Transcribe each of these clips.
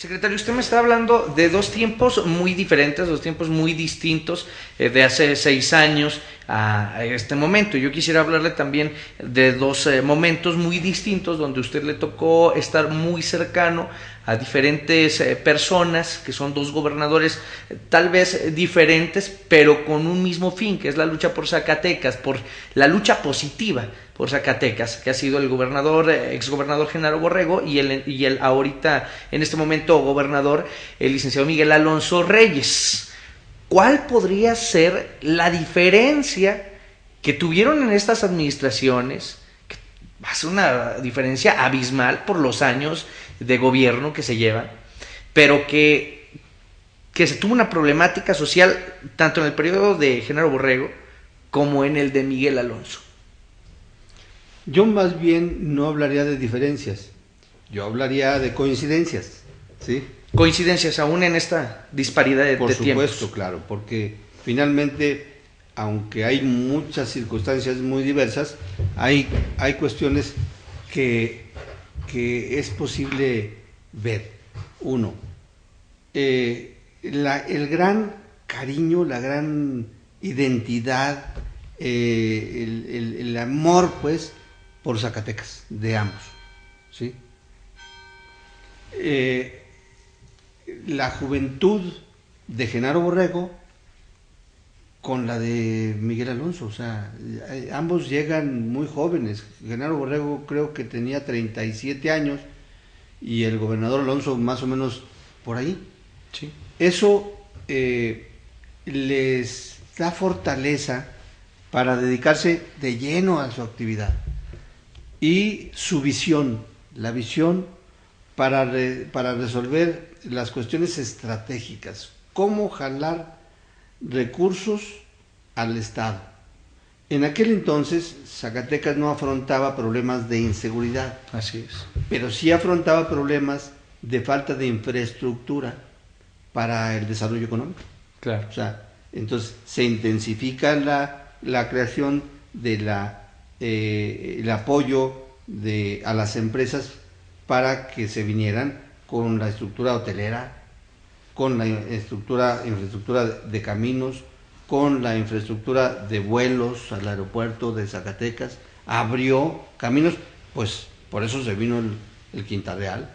Secretario, usted me está hablando de dos tiempos muy diferentes, dos tiempos muy distintos, de hace 6 años a este momento. Yo quisiera hablarle también de dos momentos muy distintos donde a usted le tocó estar muy cercano a diferentes personas, que son dos gobernadores tal vez diferentes, pero con un mismo fin, que es la lucha por Zacatecas, por la lucha positiva por Zacatecas, que ha sido el gobernador, exgobernador Genaro Borrego y el ahorita, en este momento, gobernador, el licenciado Miguel Alonso Reyes. ¿Cuál podría ser la diferencia que tuvieron en estas administraciones? Que hace una diferencia abismal por los años de gobierno que se llevan, pero que se tuvo una problemática social tanto en el periodo de Genaro Borrego como en el de Miguel Alonso. Yo más bien no hablaría de diferencias, yo hablaría de coincidencias, ¿sí? Coincidencias aún en esta disparidad de tiempos. Por supuesto, claro, porque finalmente, aunque hay muchas circunstancias muy diversas, hay cuestiones que es posible ver. Uno, el gran cariño, la gran identidad, el amor, pues, por Zacatecas, de ambos, ¿sí? La juventud de Genaro Borrego con la de Miguel Alonso, o sea, ambos llegan muy jóvenes. Genaro Borrego creo que tenía 37 años y el gobernador Alonso más o menos por ahí. Sí. Eso les da fortaleza para dedicarse de lleno a su actividad. Y su visión, la visión para resolver las cuestiones estratégicas, cómo jalar recursos al Estado. En aquel entonces Zacatecas no afrontaba problemas de inseguridad. Así es. Pero sí afrontaba problemas de falta de infraestructura para el desarrollo económico. Claro. O sea, entonces se intensifica la creación de el apoyo a las empresas para que se vinieran con la estructura hotelera, con la infraestructura de caminos, con la infraestructura de vuelos al aeropuerto de Zacatecas, abrió caminos, pues por eso se vino el Quinta Real.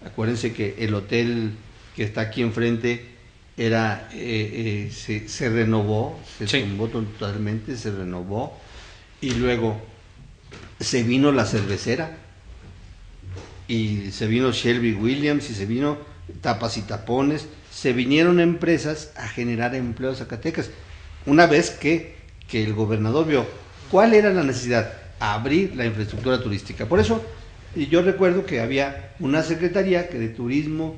Acuérdense que el hotel que está aquí enfrente se renovó, se tumbó totalmente, se renovó, y luego se vino la cervecera, y se vino Shelby Williams, y se vino Tapas y Tapones, se vinieron empresas a generar empleo a Zacatecas. Una vez que el gobernador vio cuál era la necesidad, abrir la infraestructura turística. Por eso, yo recuerdo que había una secretaría que de turismo,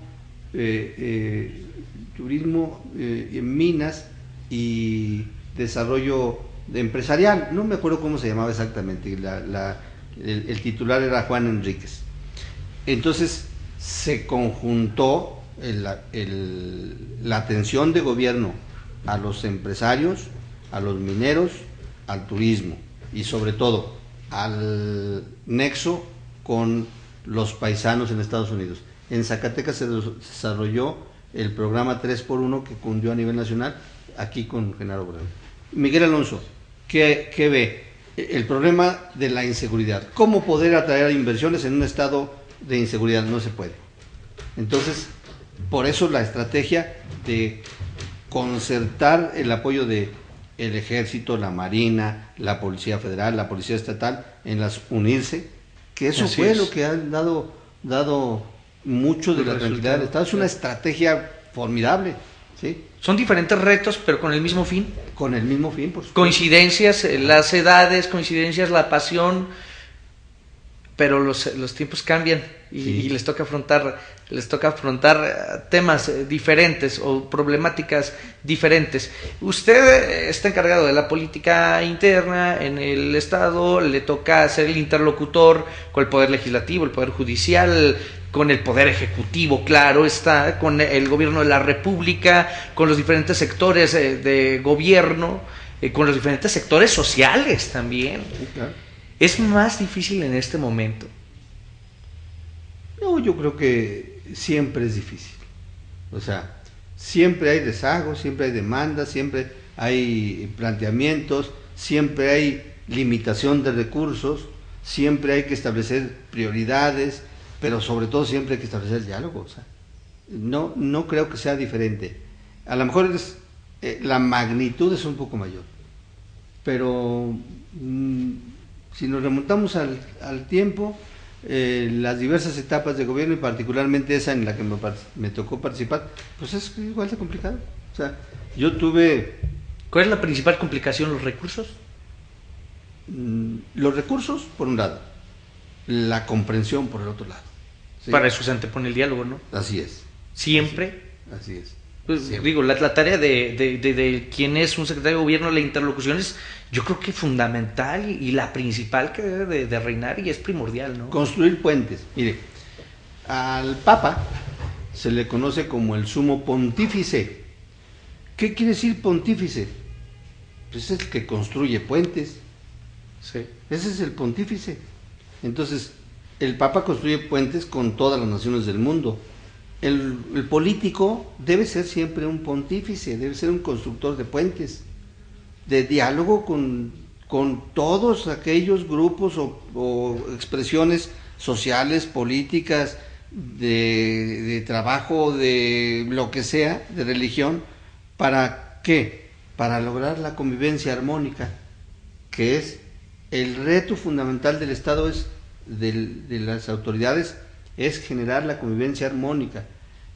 minas y desarrollo empresarial, no me acuerdo cómo se llamaba exactamente, el titular era Juan Enríquez. Entonces se conjuntó la atención de gobierno a los empresarios, a los mineros, al turismo y sobre todo al nexo con los paisanos en Estados Unidos. En Zacatecas se desarrolló el programa 3x1 que cundió a nivel nacional, aquí con Genaro Borrego. Miguel Alonso, ¿qué ve? El problema de la inseguridad. ¿Cómo poder atraer inversiones en un estado de inseguridad? No se puede. Entonces, por eso la estrategia de concertar el apoyo de el Ejército, la Marina, la Policía Federal, la Policía Estatal, unirse, que eso así fue lo que ha dado mucho de la tranquilidad del Estado. Es una estrategia formidable, ¿sí? Son diferentes retos, pero con el mismo fin. Con el mismo fin, por supuesto. Coincidencias, las edades, coincidencias, la pasión, pero los tiempos cambian y les toca afrontar temas diferentes o problemáticas diferentes. Usted está encargado de la política interna en el Estado, le toca ser el interlocutor con el Poder Legislativo, el Poder Judicial, con el Poder Ejecutivo, claro está, con el Gobierno de la República, con los diferentes sectores de gobierno, con los diferentes sectores sociales también. Sí, claro. ¿Es más difícil en este momento? No, yo creo que siempre es difícil. O sea, siempre hay rezagos, siempre hay demandas, siempre hay planteamientos, siempre hay limitación de recursos, siempre hay que establecer prioridades, pero sobre todo siempre hay que establecer diálogo. O sea, no creo que sea diferente. A lo mejor la magnitud es un poco mayor, pero si nos remontamos al tiempo, las diversas etapas de gobierno y particularmente esa en la que me tocó participar, pues es igual de complicado. O sea, yo tuve... ¿Cuál es la principal complicación? ¿Los recursos? Los recursos, por un lado, la comprensión, por el otro lado. ¿Sí? Para eso se antepone el diálogo, ¿no? Así es. ¿Siempre? Así es. Pues, digo, la tarea de quien es un secretario de gobierno, la interlocución es, yo creo que fundamental y la principal que debe de reinar y es primordial, ¿no? Construir puentes. Mire, al Papa se le conoce como el sumo pontífice. ¿Qué quiere decir pontífice? Pues es el que construye puentes. Sí. Ese es el pontífice. Entonces, el Papa construye puentes con todas las naciones del mundo. El político debe ser siempre un pontífice, debe ser un constructor de puentes, de diálogo con todos aquellos grupos o expresiones sociales, políticas, de trabajo, de lo que sea, de religión. ¿Para qué? Para lograr la convivencia armónica, que es el reto fundamental del Estado, de las autoridades, es generar la convivencia armónica,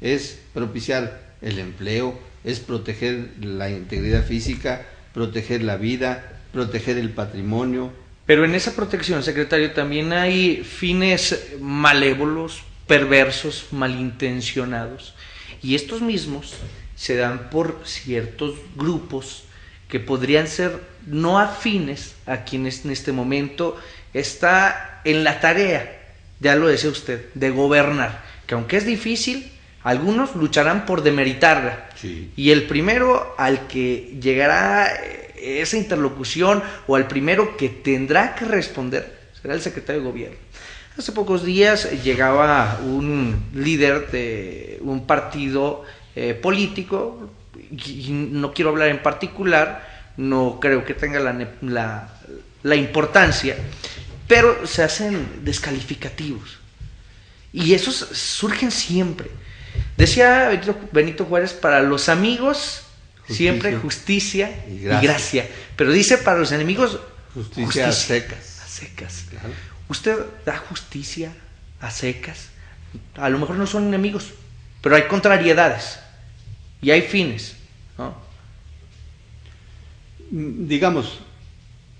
es propiciar el empleo, es proteger la integridad física, proteger la vida, proteger el patrimonio. Pero en esa protección, secretario, también hay fines malévolos, perversos, malintencionados, y estos mismos se dan por ciertos grupos que podrían ser no afines a quienes en este momento está en la tarea, ya lo decía usted, de gobernar, que aunque es difícil, algunos lucharán por demeritarla. Sí. Y el primero al que llegará esa interlocución o al primero que tendrá que responder será el secretario de gobierno. Hace pocos días llegaba un líder de un partido político, y no quiero hablar en particular, no creo que tenga la importancia, pero se hacen descalificativos y esos surgen siempre. Decía Benito Juárez, para los amigos siempre justicia y gracia, pero dice para los enemigos justicia a secas. A secas. Claro. Usted da justicia a secas. A lo mejor no son enemigos, pero hay contrariedades y hay fines, ¿no? Digamos,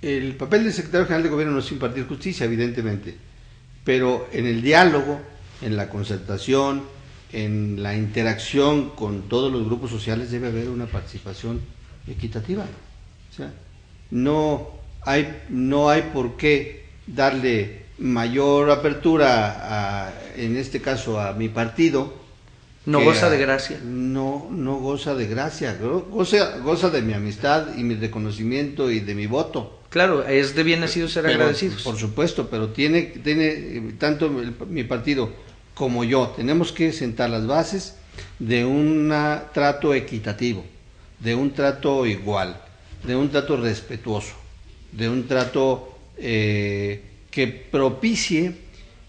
el papel del secretario general de gobierno no es impartir justicia, evidentemente, pero en el diálogo, en la concertación, en la interacción con todos los grupos sociales debe haber una participación equitativa. O sea, no hay por qué darle mayor apertura en este caso a mi partido. No goza de gracia. No goza de gracia, goza de mi amistad y mi reconocimiento y de mi voto. Claro, es de bien nacido ser agradecidos. Por supuesto, pero tiene tanto mi partido como yo, tenemos que sentar las bases de un trato equitativo, de un trato igual, de un trato respetuoso, de un trato que propicie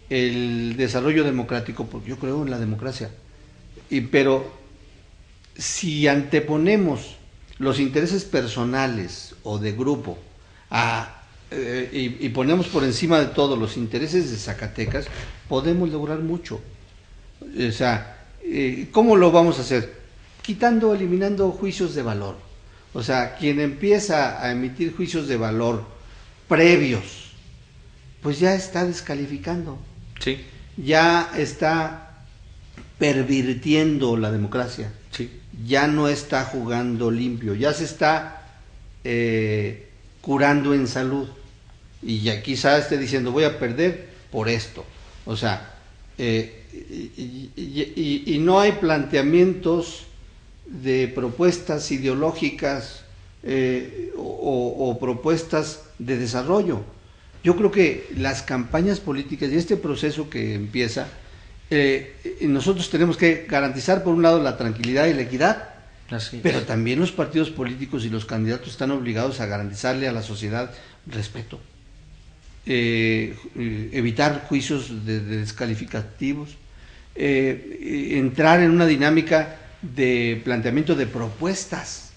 el desarrollo democrático, porque yo creo en la democracia. Pero si anteponemos los intereses personales o de grupo y ponemos por encima de todo los intereses de Zacatecas, podemos lograr mucho. O sea, ¿cómo lo vamos a hacer? Eliminando juicios de valor. O sea, quien empieza a emitir juicios de valor previos, pues ya está descalificando. Sí. Ya está pervirtiendo la democracia. Sí. Ya no está jugando limpio, ya se está curando en salud. Y ya quizás esté diciendo, voy a perder por esto. O sea, y no hay planteamientos de propuestas ideológicas o propuestas de desarrollo. Yo creo que las campañas políticas y este proceso que empieza nosotros tenemos que garantizar por un lado la tranquilidad y la equidad, pero es. también los partidos políticos y los candidatos están obligados a garantizarle a la sociedad respeto, evitar juicios de descalificativos, entrar en una dinámica de planteamiento de propuestas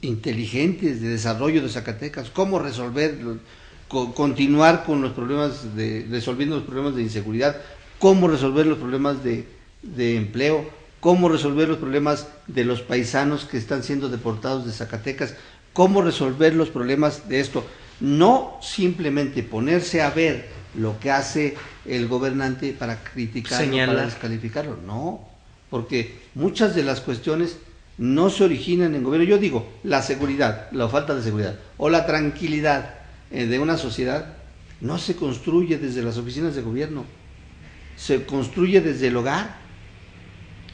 inteligentes de desarrollo de Zacatecas, cómo resolver, continuar con los problemas resolviendo los problemas de inseguridad, cómo resolver los problemas de empleo, cómo resolver los problemas de los paisanos que están siendo deportados de Zacatecas, cómo resolver los problemas de esto. No simplemente ponerse a ver lo que hace el gobernante para criticarlo, para descalificarlo, no, porque muchas de las cuestiones no se originan en gobierno. Yo digo, la seguridad, la falta de seguridad o la tranquilidad de una sociedad no se construye desde las oficinas de gobierno, se construye desde el hogar,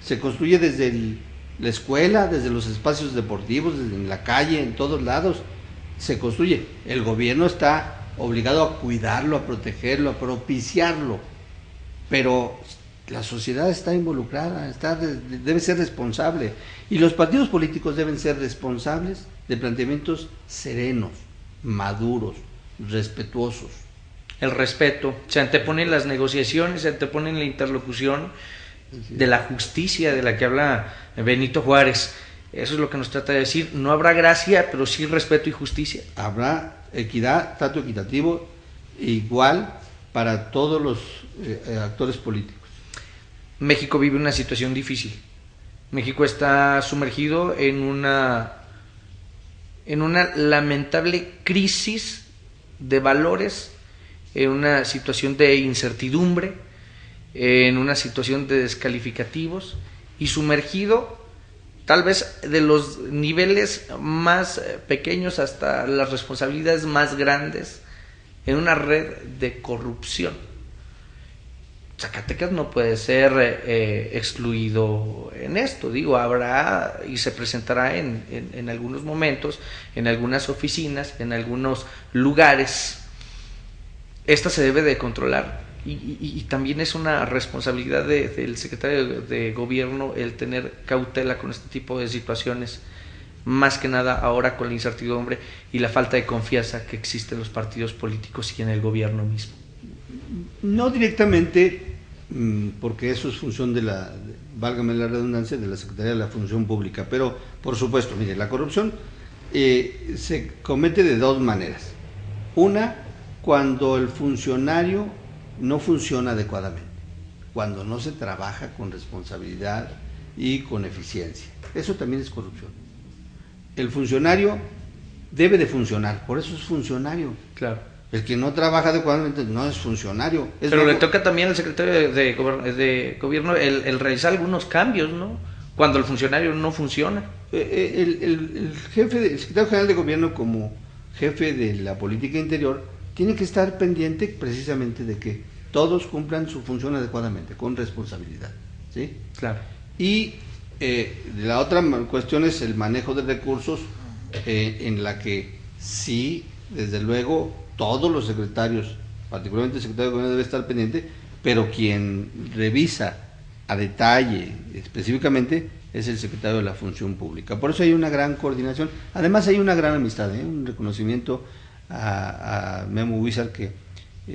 se construye desde la escuela, desde los espacios deportivos, desde en la calle, en todos lados, se construye. El gobierno está obligado a cuidarlo, a protegerlo, a propiciarlo, pero la sociedad está involucrada, debe ser responsable, y los partidos políticos deben ser responsables de planteamientos serenos, maduros, respetuosos. El respeto, se anteponen las negociaciones, se anteponen la interlocución de la justicia de la que habla Benito Juárez. Eso es lo que nos trata de decir. No habrá gracia, pero sí respeto y justicia. Habrá equidad, trato equitativo, igual para todos los actores políticos. México vive una situación difícil. México está sumergido en una lamentable crisis de valores, en una situación de incertidumbre, en una situación de descalificativos, y sumergido tal vez de los niveles más pequeños hasta las responsabilidades más grandes en una red de corrupción. Zacatecas no puede ser excluido en esto, digo, habrá y se presentará en algunos momentos, en algunas oficinas, en algunos lugares. Esta se debe de controlar y también es una responsabilidad del secretario de gobierno el tener cautela con este tipo de situaciones, más que nada ahora con la incertidumbre y la falta de confianza que existe en los partidos políticos y en el gobierno mismo. No directamente, porque eso es función válgame la redundancia, de la Secretaría de la Función Pública, pero por supuesto, mire, la corrupción se comete de dos maneras. Una, cuando el funcionario no funciona adecuadamente, cuando no se trabaja con responsabilidad y con eficiencia. Eso también es corrupción. El funcionario debe de funcionar, por eso es funcionario. Claro. El que no trabaja adecuadamente no es funcionario. Pero le toca también al secretario de gobierno el realizar algunos cambios, ¿no? Cuando el funcionario no funciona. El secretario general de gobierno, como jefe de la política interior, tiene que estar pendiente precisamente de que todos cumplan su función adecuadamente, con responsabilidad, ¿sí? Claro. Y la otra cuestión es el manejo de recursos, en la que sí, desde luego, todos los secretarios, particularmente el secretario de gobierno, debe estar pendiente, pero quien revisa a detalle, específicamente, es el secretario de la Función Pública. Por eso hay una gran coordinación. Además hay una gran amistad, un reconocimiento a Memo Huizar, que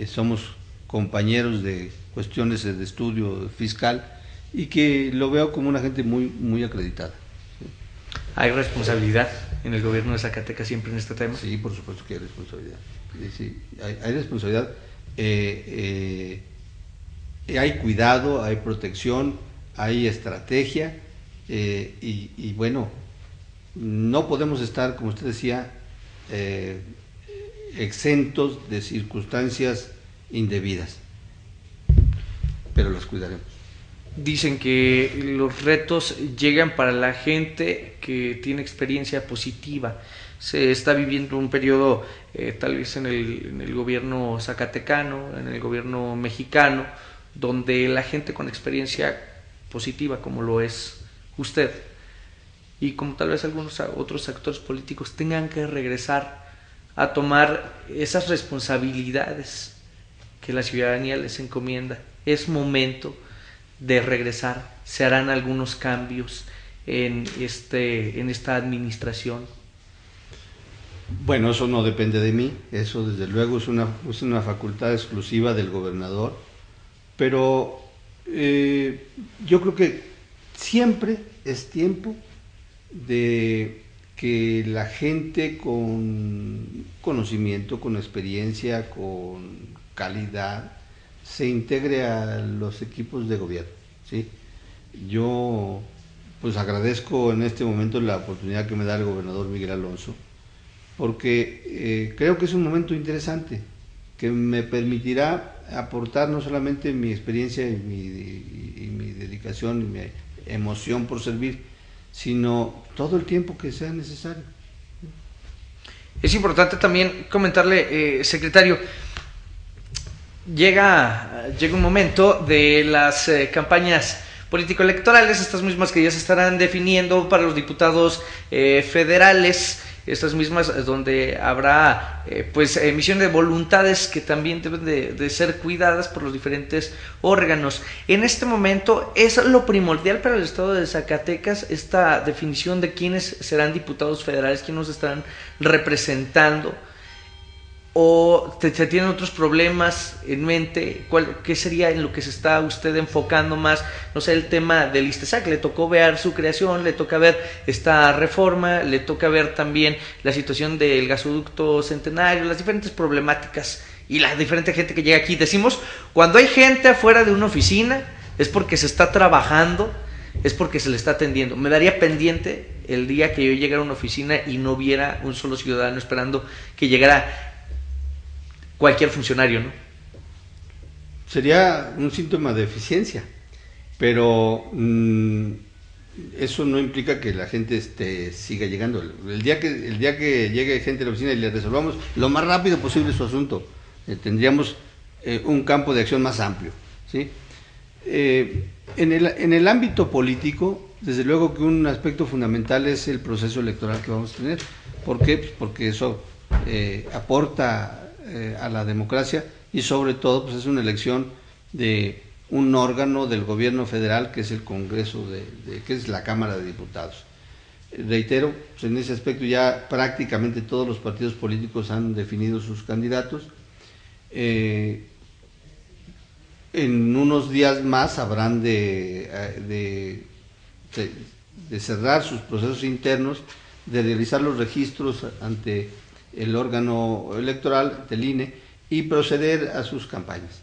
somos compañeros de cuestiones de estudio fiscal y que lo veo como una gente muy, muy acreditada. ¿Sí? ¿Hay responsabilidad en el gobierno de Zacatecas siempre en este tema? Sí, por supuesto que hay responsabilidad. Sí, hay responsabilidad. Hay cuidado, hay protección, hay estrategia, y bueno, no podemos estar, como usted decía, exentos de circunstancias indebidas, pero las cuidaremos. Dicen que los retos llegan para la gente que tiene experiencia positiva. Se está viviendo un periodo, tal vez en el gobierno zacatecano, en el gobierno mexicano, donde la gente con experiencia positiva, como lo es usted, y como tal vez algunos otros actores políticos, tengan que regresar a tomar esas responsabilidades que la ciudadanía les encomienda. Es momento de regresar? ¿Se harán algunos cambios en esta administración? Bueno, eso no depende de mí, eso desde luego es una facultad exclusiva del gobernador, pero yo creo que siempre es tiempo de que la gente con conocimiento, con experiencia, con calidad, se integre a los equipos de gobierno, ¿sí? Yo pues agradezco en este momento la oportunidad que me da el gobernador Miguel Alonso, porque creo que es un momento interesante que me permitirá aportar no solamente mi experiencia y mi dedicación y mi emoción por servir, sino todo el tiempo que sea necesario. Es importante también comentarle, secretario, llega un momento de las campañas político-electorales, estas mismas que ya se estarán definiendo para los diputados federales, estas mismas donde habrá pues emisión de voluntades que también deben de ser cuidadas por los diferentes órganos. En este momento es lo primordial para el estado de Zacatecas esta definición de quiénes serán diputados federales, quiénes nos estarán representando, o se tienen otros problemas en mente. ¿Qué sería en lo que se está usted enfocando más? No sé, el tema del ISTESAC, le tocó ver su creación, le toca ver esta reforma, le toca ver también la situación del gasoducto Centenario, las diferentes problemáticas y la diferente gente que llega aquí. Decimos, cuando hay gente afuera de una oficina es porque se está trabajando, es porque se le está atendiendo. Me daría pendiente el día que yo llegara a una oficina y no viera un solo ciudadano esperando que llegara cualquier funcionario, ¿no? Sería un síntoma de eficiencia, pero eso no implica que la gente siga llegando. El día que llegue gente a la oficina y le resolvamos lo más rápido posible su asunto, tendríamos un campo de acción más amplio, ¿sí? En el ámbito político, desde luego que un aspecto fundamental es el proceso electoral que vamos a tener. ¿Por qué? Pues porque eso aporta a la democracia y sobre todo pues es una elección de un órgano del gobierno federal que es el Congreso, que es la Cámara de Diputados. Reitero, pues en ese aspecto ya prácticamente todos los partidos políticos han definido sus candidatos. En unos días más habrán de cerrar sus procesos internos, de realizar los registros ante el órgano electoral del INE y proceder a sus campañas.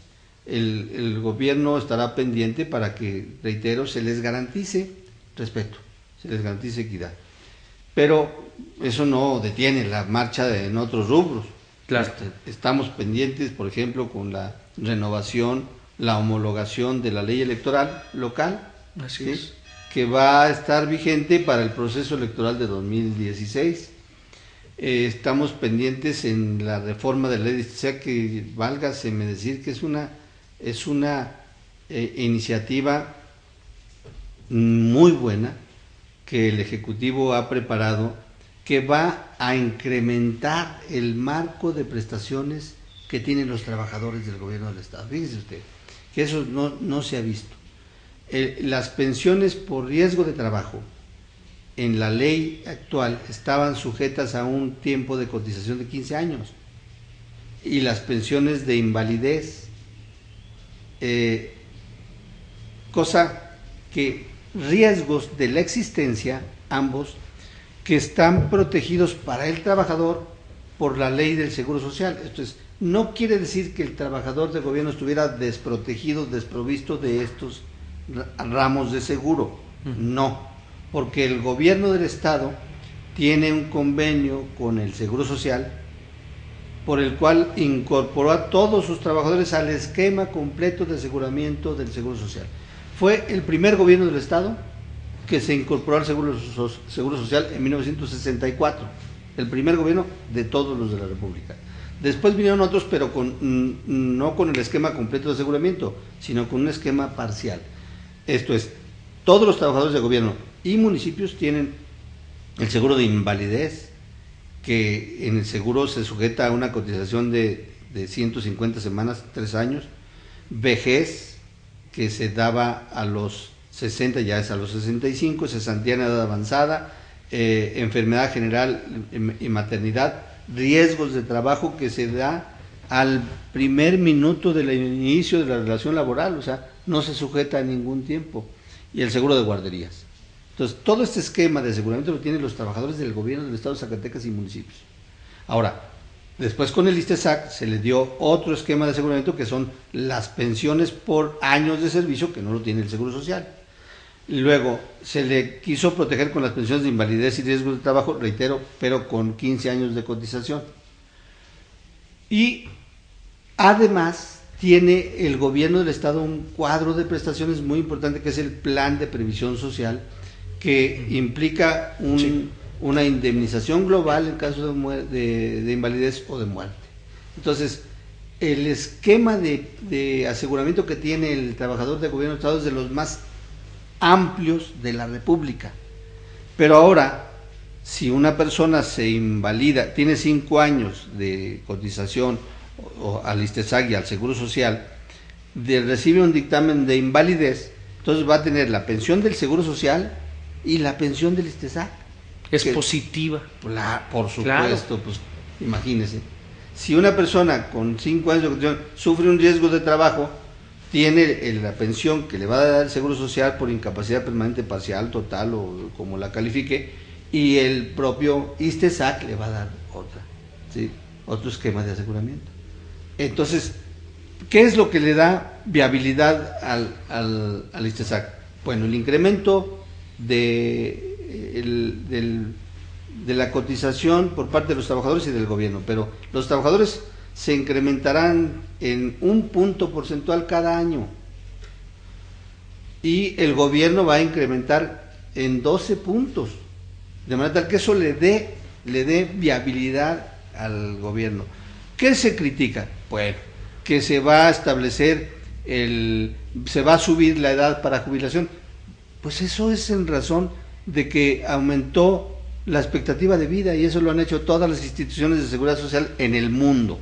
El gobierno estará pendiente para que, reitero, se les garantice respeto, se les garantice equidad. Pero eso no detiene la marcha en otros rubros. Claro. Estamos pendientes, por ejemplo, con la renovación, la homologación de la ley electoral local. Así ¿sí? es. Que va a estar vigente para el proceso electoral de 2016. Estamos pendientes en la reforma de la ley de justicia, que válgaseme decir que es una iniciativa muy buena que el Ejecutivo ha preparado, que va a incrementar el marco de prestaciones que tienen los trabajadores del gobierno del Estado. Fíjese usted que eso no se ha visto. Las pensiones por riesgo de trabajo en la ley actual estaban sujetas a un tiempo de cotización de 15 años, y las pensiones de invalidez, cosa que riesgos de la existencia, ambos, que están protegidos para el trabajador por la ley del Seguro Social. Esto es, no quiere decir que el trabajador de gobierno estuviera desprotegido, desprovisto de estos ramos de seguro, no, porque el gobierno del Estado tiene un convenio con el Seguro Social por el cual incorporó a todos sus trabajadores al esquema completo de aseguramiento del Seguro Social. Fue el primer gobierno del Estado que se incorporó al Seguro Social en 1964, el primer gobierno de todos los de la República. Después vinieron otros, pero no con el esquema completo de aseguramiento, sino con un esquema parcial. Esto es, todos los trabajadores de gobierno y municipios tienen el seguro de invalidez, que en el seguro se sujeta a una cotización de 150 semanas, 3 años, vejez, que se daba a los 60, ya es a los 65, cesantía en edad avanzada, enfermedad general y maternidad, riesgos de trabajo que se da al primer minuto del inicio de la relación laboral, o sea, no se sujeta a ningún tiempo, y el seguro de guarderías. Entonces, todo este esquema de aseguramiento lo tienen los trabajadores del gobierno del estado de Zacatecas y municipios. Ahora, después con el ISTESAC se le dio otro esquema de aseguramiento que son las pensiones por años de servicio, que no lo tiene el Seguro Social. Luego se le quiso proteger con las pensiones de invalidez y riesgo de trabajo, reitero, pero con 15 años de cotización. Y además tiene el gobierno del estado un cuadro de prestaciones muy importante que es el Plan de Previsión Social, que implica una indemnización global en caso de invalidez o de muerte. Entonces, el esquema de aseguramiento que tiene el trabajador de gobierno del estado es de los más amplios de la República. Pero ahora, si una persona se invalida, tiene 5 años de cotización o al ISTESAC y al Seguro Social, recibe un dictamen de invalidez, entonces va a tener la pensión del Seguro Social y la pensión del ISTESAC. Es positiva. Por supuesto, pues imagínese. Si una persona con 5 años de cotización sufre un riesgo de trabajo, tiene la pensión que le va a dar el Seguro Social por incapacidad permanente parcial, total o como la califique, y el propio ISTESAC le va a dar otra, ¿sí? Otro esquema de aseguramiento. Entonces, ¿qué es lo que le da viabilidad al ISTESAC? Bueno, el incremento de la cotización por parte de los trabajadores y del gobierno, pero los trabajadores se incrementarán en 1 punto porcentual cada año y el gobierno va a incrementar en 12 puntos, de manera tal que eso le dé viabilidad al gobierno. ¿Qué se critica? Bueno, que se va a establecer se va a subir la edad para jubilación. Pues eso es en razón de que aumentó la expectativa de vida y eso lo han hecho todas las instituciones de seguridad social en el mundo,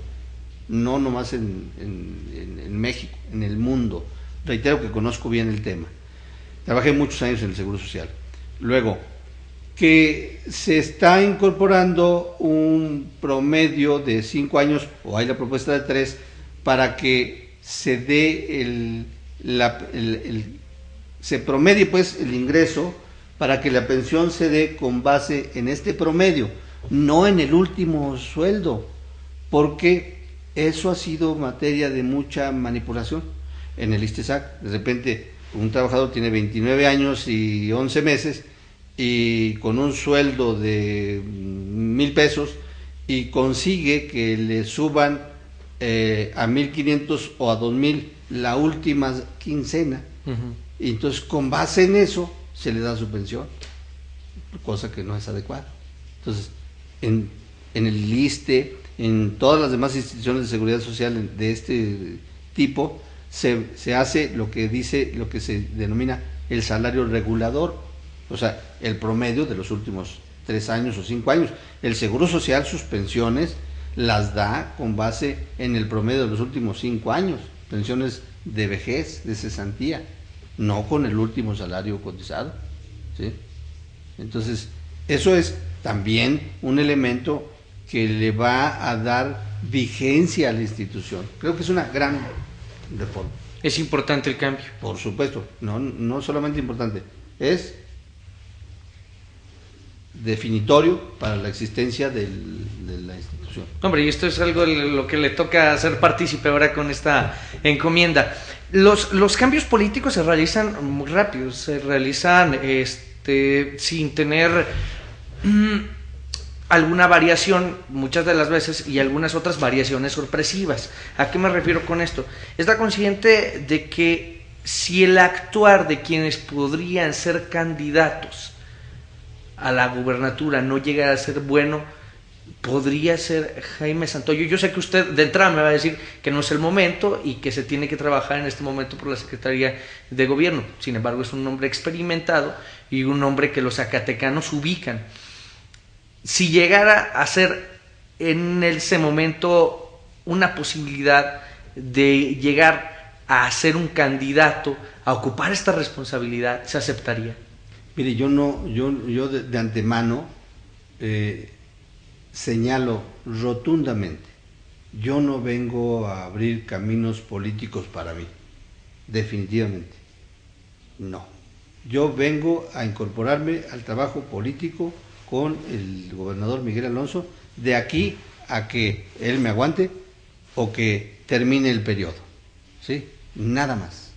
no nomás en México, en el mundo. Reitero que conozco bien el tema. Trabajé muchos años en el Seguro Social. Luego, que se está incorporando un promedio de 5 años, o hay la propuesta de 3, para que se dé se promedie pues el ingreso para que la pensión se dé con base en este promedio, no en el último sueldo, porque eso ha sido materia de mucha manipulación en el ISTESAC. De repente un trabajador tiene 29 años y 11 meses y con un sueldo de 1,000 pesos y consigue que le suban a 1,500 o a 2,000 la última quincena. Y entonces con base en eso se le da su pensión, cosa que no es adecuada. Entonces, en el ISSSTE, en todas las demás instituciones de seguridad social de este tipo, se hace lo que se denomina el salario regulador, o sea, el promedio de los últimos 3 años o 5 años. El Seguro Social, sus pensiones las da con base en el promedio de los últimos 5 años, pensiones de vejez, de cesantía, no con el último salario cotizado, ¿sí? Entonces, eso es también un elemento que le va a dar vigencia a la institución. Creo que es una gran reforma. Es importante el cambio. Por supuesto, no solamente importante, es definitorio para la existencia de la institución. Hombre, y esto es algo de lo que le toca hacer partícipe ahora con esta encomienda. Los cambios políticos se realizan muy rápido, se realizan sin tener alguna variación muchas de las veces y algunas otras variaciones sorpresivas. ¿A qué me refiero con esto? Está consciente de que si el actuar de quienes podrían ser candidatos a la gubernatura no llega a ser bueno, podría ser Jaime Santoyo. Yo sé que usted de entrada me va a decir que no es el momento y que se tiene que trabajar en este momento por la Secretaría de Gobierno. Sin embargo, es un hombre experimentado y un hombre que los zacatecanos ubican. Si llegara a ser en ese momento una posibilidad de llegar a ser un candidato, a ocupar esta responsabilidad, se aceptaría? Mire, yo de antemano señalo rotundamente, yo no vengo a abrir caminos políticos para mí, definitivamente, no. Yo vengo a incorporarme al trabajo político con el gobernador Miguel Alonso, de aquí a que él me aguante o que termine el periodo, ¿sí? Nada más.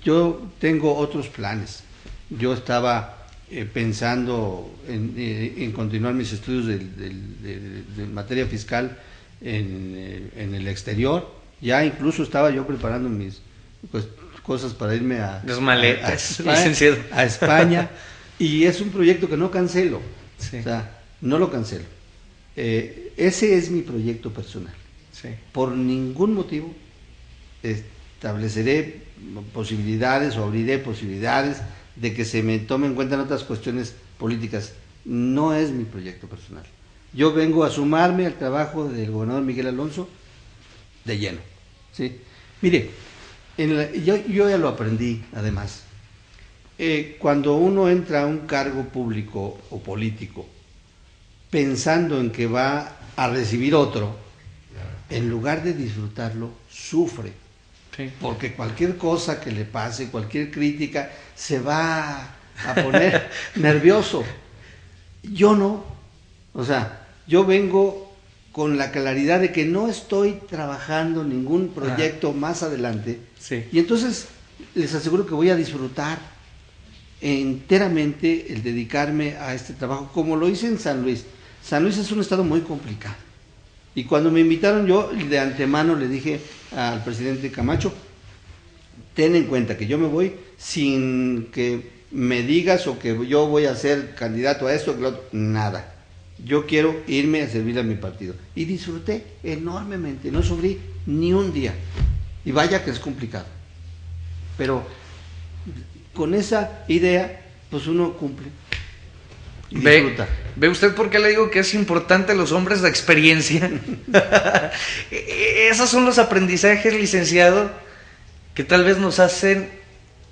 Yo tengo otros planes. Yo estaba pensando en continuar mis estudios de materia fiscal en el exterior. Ya incluso estaba yo preparando mis cosas para irme las maletas, licenciado, a España, y es un proyecto que no cancelo, sí. O sea, no lo cancelo. Ese es mi proyecto personal. Sí. Por ningún motivo estableceré posibilidades o abriré posibilidades de que se me tomen en cuenta en otras cuestiones políticas. No es mi proyecto personal. Yo vengo a sumarme al trabajo del gobernador Miguel Alonso de lleno, ¿sí? Mire, yo ya lo aprendí, además. Cuando uno entra a un cargo público o político pensando en que va a recibir otro, en lugar de disfrutarlo, sufre. Sí. Porque cualquier cosa que le pase, cualquier crítica, se va a poner nervioso. Yo no. O sea, yo vengo con la claridad de que no estoy trabajando ningún proyecto más adelante. Sí. Y entonces les aseguro que voy a disfrutar enteramente el dedicarme a este trabajo, como lo hice en San Luis. San Luis es un estado muy complicado. Y cuando me invitaron, yo de antemano le dije al presidente Camacho, ten en cuenta que yo me voy sin que me digas o que yo voy a ser candidato a esto o a lo otro, nada. Yo quiero irme a servir a mi partido. Y disfruté enormemente, no sufrí ni un día. Y vaya que es complicado. Pero con esa idea, pues uno cumple. ¿Ve usted por qué le digo que es importante los hombres de experiencia? Esos son los aprendizajes, licenciado, que tal vez nos hacen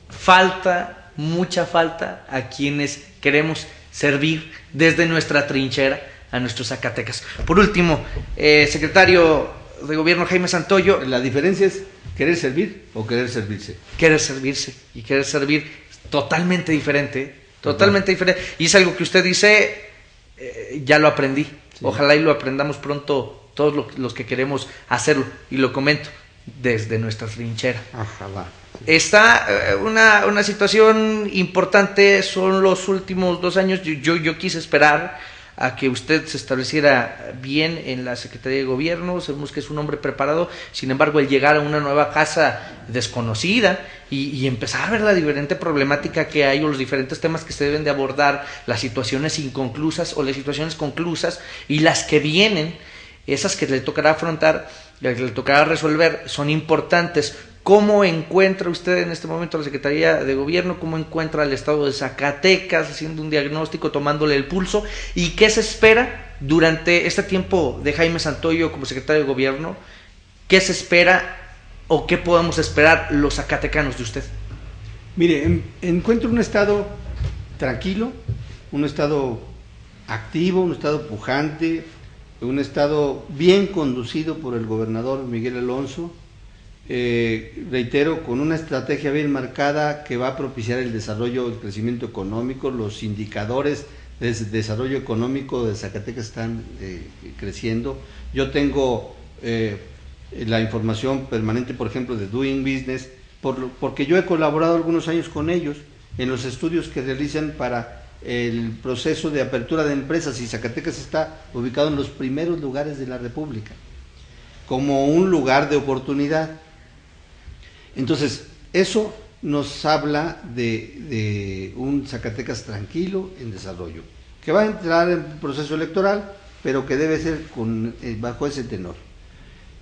falta, mucha falta, a quienes queremos servir desde nuestra trinchera a nuestros Zacatecas. Por último, secretario de Gobierno Jaime Santoyo. La diferencia es querer servir o querer servirse. Querer servirse y querer servir totalmente diferente. Totalmente diferente. Y es algo que usted dice, ya lo aprendí. Sí. Ojalá y lo aprendamos pronto todos los que queremos hacerlo. Y lo comento desde nuestra trinchera. Ojalá. Sí. Está una situación importante, son los últimos 2 años. Yo quise esperar a que usted se estableciera bien en la Secretaría de Gobierno. Sabemos que es un hombre preparado, sin embargo, el llegar a una nueva casa desconocida y empezar a ver la diferente problemática que hay o los diferentes temas que se deben de abordar, las situaciones inconclusas o las situaciones conclusas y las que vienen, esas que le tocará afrontar, las que le tocará resolver, son importantes. ¿Cómo encuentra usted en este momento la Secretaría de Gobierno? ¿Cómo encuentra el estado de Zacatecas, haciendo un diagnóstico, tomándole el pulso? ¿Y qué se espera durante este tiempo de Jaime Santoyo como secretario de Gobierno? ¿Qué se espera o qué podemos esperar los zacatecanos de usted? Mire, encuentro un estado tranquilo, un estado activo, un estado pujante, un estado bien conducido por el gobernador Miguel Alonso. Reitero, con una estrategia bien marcada que va a propiciar el desarrollo, el crecimiento económico. Los indicadores de desarrollo económico de Zacatecas están creciendo. Yo tengo la información permanente, por ejemplo, de Doing Business, porque yo he colaborado algunos años con ellos en los estudios que realizan para el proceso de apertura de empresas, y Zacatecas está ubicado en los primeros lugares de la República como un lugar de oportunidad. Entonces, eso nos habla de un Zacatecas tranquilo en desarrollo, que va a entrar en proceso electoral, pero que debe ser bajo ese tenor.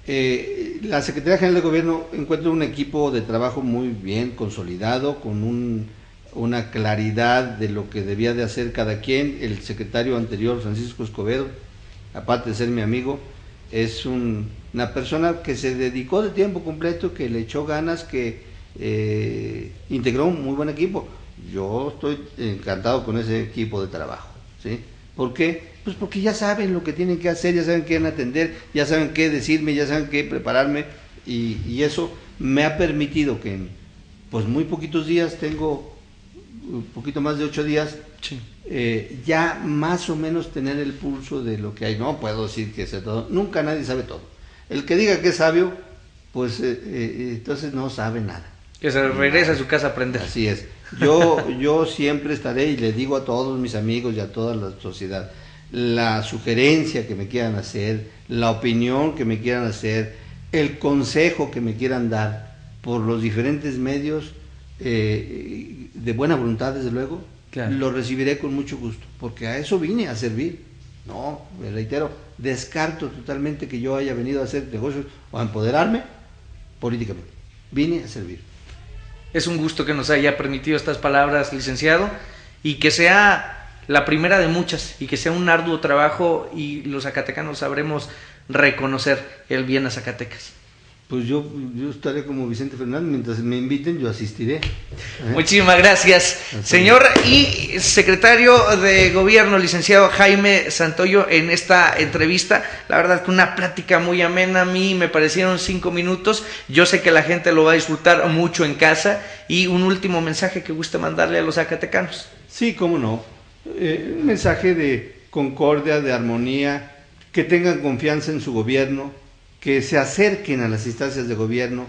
La Secretaría General de Gobierno encuentra un equipo de trabajo muy bien consolidado, con una claridad de lo que debía de hacer cada quien. El secretario anterior, Francisco Escobedo, aparte de ser mi amigo, es una persona que se dedicó de tiempo completo, que le echó ganas, que integró un muy buen equipo. Yo estoy encantado con ese equipo de trabajo, ¿sí? ¿Por qué? Pues porque ya saben lo que tienen que hacer, ya saben qué van a atender, ya saben qué decirme, ya saben qué prepararme, y eso me ha permitido que en pues muy poquitos días, tengo un poquito más de 8 días, Sí. Ya más o menos tener el pulso de lo que hay. No puedo decir que sé todo, nunca nadie sabe todo. El que diga que es sabio, pues entonces no sabe nada. Que se regrese a su casa a aprender. Así es. Yo siempre estaré, y le digo a todos mis amigos y a toda la sociedad, la sugerencia que me quieran hacer, la opinión que me quieran hacer, el consejo que me quieran dar por los diferentes medios, de buena voluntad, desde luego, claro, lo recibiré con mucho gusto, porque a eso vine a servir. No, me reitero, descarto totalmente que yo haya venido a hacer negocios o a empoderarme políticamente. Vine a servir. Es un gusto que nos haya permitido estas palabras, licenciado, y que sea la primera de muchas, y que sea un arduo trabajo, y los zacatecanos sabremos reconocer el bien a Zacatecas. Pues yo estaré como Vicente Fernández, mientras me inviten yo asistiré. Muchísimas gracias, señor y secretario de Gobierno, licenciado Jaime Santoyo, en esta entrevista. La verdad que una plática muy amena, a mí me parecieron 5 minutos, yo sé que la gente lo va a disfrutar mucho en casa. Y un último mensaje que guste mandarle a los zacatecanos. Sí, cómo no, un mensaje de concordia, de armonía, que tengan confianza en su gobierno, que se acerquen a las instancias de gobierno,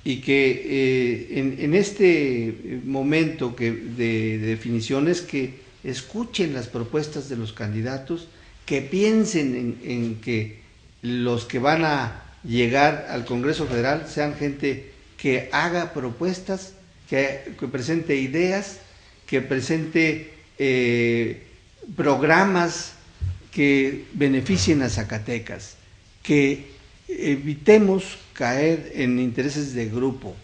y que en este momento de definiciones, que escuchen las propuestas de los candidatos, que piensen en que los que van a llegar al Congreso Federal sean gente que haga propuestas, que presente ideas, que presente programas que beneficien a Zacatecas, que evitemos caer en intereses de grupo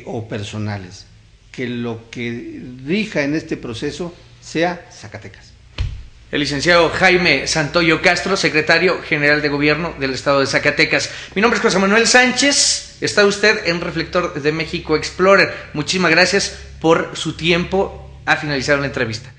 o personales, que lo que rija en este proceso sea Zacatecas. El licenciado Jaime Santoyo Castro, secretario general de Gobierno del Estado de Zacatecas. Mi nombre es José Manuel Sánchez, está usted en Reflector de México Explorer. Muchísimas gracias por su tiempo. Ha finalizado la entrevista.